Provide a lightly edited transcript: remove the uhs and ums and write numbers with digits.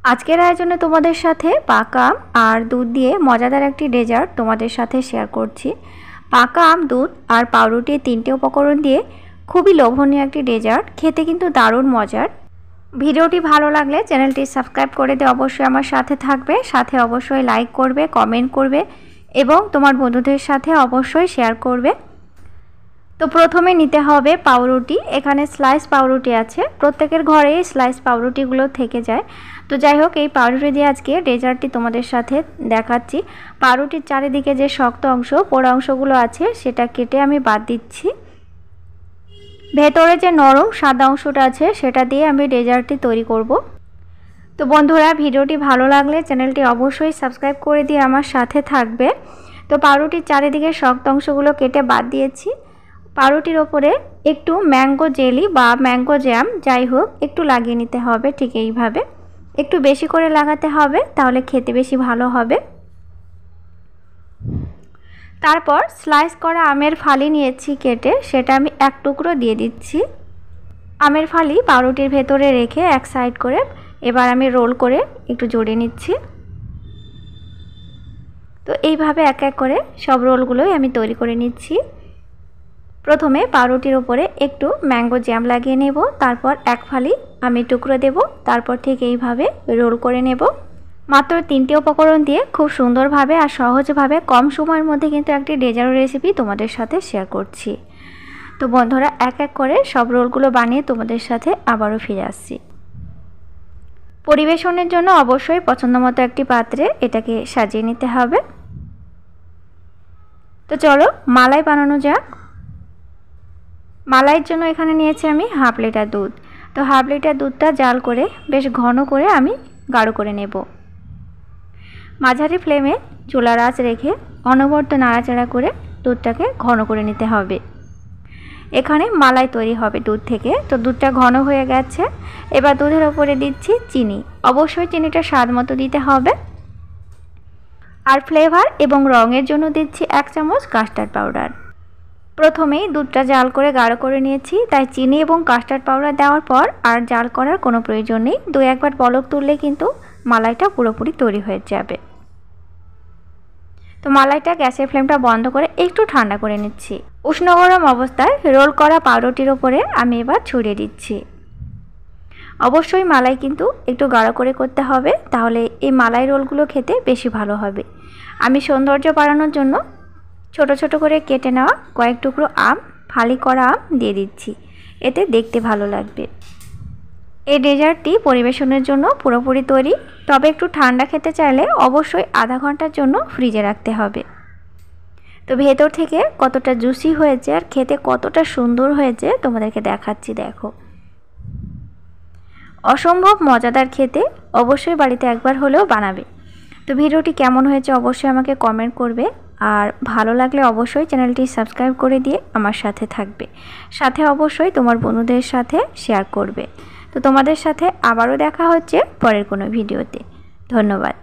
আজকের আয়োজনে তোমাদের সাথে পাকা আম আর দুধ দিয়ে মজাদার একটি ডেজার্ট তোমাদের সাথে শেয়ার করছি। পাকা আম, দুধ আর পাউরুটি, তিনটে উপকরণ দিয়ে খুবই লোভনীয় একটি ডেজার্ট, খেতে কিন্তু দারুণ মজার। ভিডিওটি ভালো লাগলে চ্যানেলটি সাবস্ক্রাইব করে দিয়ে অবশ্যই আমার সাথে থাকবে, সাথে অবশ্যই লাইক করবে, কমেন্ট করবে এবং তোমার বন্ধুদের সাথে অবশ্যই শেয়ার করবে। তো প্রথমে নিতে হবে পাউরুটি। এখানে স্লাইস পাউরুটি আছে, প্রত্যেকের ঘরে স্লাইস পাউরুটিগুলো থেকে যায়। তো যাই হোক, এই পাউরুটি দিয়ে আজকে ডেজার্টটি তোমাদের সাথে দেখাচ্ছি। পাউরুটির চারিদিকে যে শক্ত অংশ, পোড়া অংশগুলো আছে সেটা কেটে আমি বাদ দিচ্ছি। ভেতরে যে নরম সাদা অংশটা আছে সেটা দিয়ে আমি ডেজার্টটি তৈরি করব। তো বন্ধুরা, ভিডিওটি ভালো লাগলে চ্যানেলটি অবশ্যই সাবস্ক্রাইব করে দিয়ে আমার সাথে থাকবে। তো পাউরুটির চারিদিকে শক্ত অংশগুলো কেটে বাদ দিয়েছি। পাউরুটির ওপরে একটু ম্যাঙ্গো জেলি বা ম্যাঙ্গো জ্যাম যাই হোক একটু লাগিয়ে নিতে হবে। ঠিক এইভাবে একটু বেশি করে লাগাতে হবে, তাহলে খেতে বেশি ভালো হবে। তারপর স্লাইস করা আমের ফালি নিয়েছি কেটে, সেটা আমি এক টুকরো দিয়ে দিচ্ছি। আমের ফালি পাউরুটির ভেতরে রেখে এক সাইড করে এবার আমি রোল করে একটু জড়িয়ে নিচ্ছি। তো এইভাবে এক এক করে সব রোলগুলোই আমি তৈরি করে নিচ্ছি। প্রথমে পাউরুটির উপরে একটু ম্যাঙ্গো জ্যাম লাগিয়ে নেব, তারপর এক ফালি আমি টুকরো দেব, তারপর ঠিক এইভাবে রোল করে নেব। মাত্র 3টে উপকরণ দিয়ে খুব সুন্দরভাবে আর সহজভাবে কম সময়ের মধ্যে কিন্তু একটি ডেজার্ট রেসিপি তোমাদের সাথে শেয়ার করছি। তো বন্ধুরা, এক এক করে সব রোলগুলো বানিয়ে তোমাদের সাথে আবারও ফিরে আসছি। পরিবেশনের জন্য অবশ্যই পছন্দমতো একটি পাত্রে এটাকে সাজিয়ে নিতে হবে। তো চলো মালাই বানানো যাক। মালাইয়ের জন্য এখানে নিয়েছি আমি হাফ লিটার দুধ। তো হাফ লিটার দুধটা জাল করে বেশ ঘন করে আমি গাঢ় করে নেব। মাঝারি ফ্লেমে চুলার আঁচ রেখে অনবরত নাড়াচাড়া করে দুধটাকে ঘন করে নিতে হবে। এখানে মালাই তৈরি হবে দুধ থেকে। তো দুধটা ঘন হয়ে গেছে, এবার দুধের ওপরে দিচ্ছি চিনি। অবশ্যই চিনিটা স্বাদ মতো দিতে হবে। আর ফ্লেভার এবং রঙের জন্য দিচ্ছি 1 চামচ কাস্টার্ড পাউডার। প্রথমেই দুধটা জাল করে গাঢ় করে নিয়েছি, তাই চিনি এবং কাস্টার্ড পাউডার দেওয়ার পর আর জাল করার কোনো প্রয়োজন নেই। 2-1 বলক তুললে কিন্তু মালাইটা পুরোপুরি তৈরি হয়ে যাবে। তো মালাইটা গ্যাসের ফ্লেমটা বন্ধ করে একটু ঠান্ডা করে নিচ্ছি। উষ্ণ গরম অবস্থায় রোল করা পাউরুটির ওপরে আমি এবার ছড়িয়ে দিচ্ছি। অবশ্যই মালাই কিন্তু একটু গাঢ় করে করতে হবে, তাহলে এই মালাই রোলগুলো খেতে বেশি ভালো হবে। আমি সৌন্দর্য বাড়ানোর জন্য ছোট ছোট করে কেটে নেওয়া কয়েক টুকরো আম, ফালি করা আম দিয়ে দিচ্ছি, এতে দেখতে ভালো লাগবে। এই ডেজার্টটি পরিবেশনের জন্য পুরোপুরি তৈরি, তবে একটু ঠান্ডা খেতে চাইলে অবশ্যই আধা ঘন্টার জন্য ফ্রিজে রাখতে হবে। তো ভেতর থেকে কতটা জুসি হয়েছে আর খেতে কতটা সুন্দর হয়েছে তোমাদেরকে দেখাচ্ছি, দেখো। অসম্ভব মজাদার খেতে, অবশ্যই বাড়িতে একবার হলেও বানাবে। তো ভিডিওটি কেমন হয়েছে অবশ্যই আমাকে কমেন্ট করবে, আর ভালো লাগলে অবশ্যই চ্যানেলটি সাবস্ক্রাইব করে দিয়ে আমার সাথে থাকবে, সাথে অবশ্যই তোমার বন্ধুদের সাথে শেয়ার করবে। তো তোমাদের সাথে আবারও দেখা হচ্ছে পরের কোনো ভিডিওতে। ধন্যবাদ।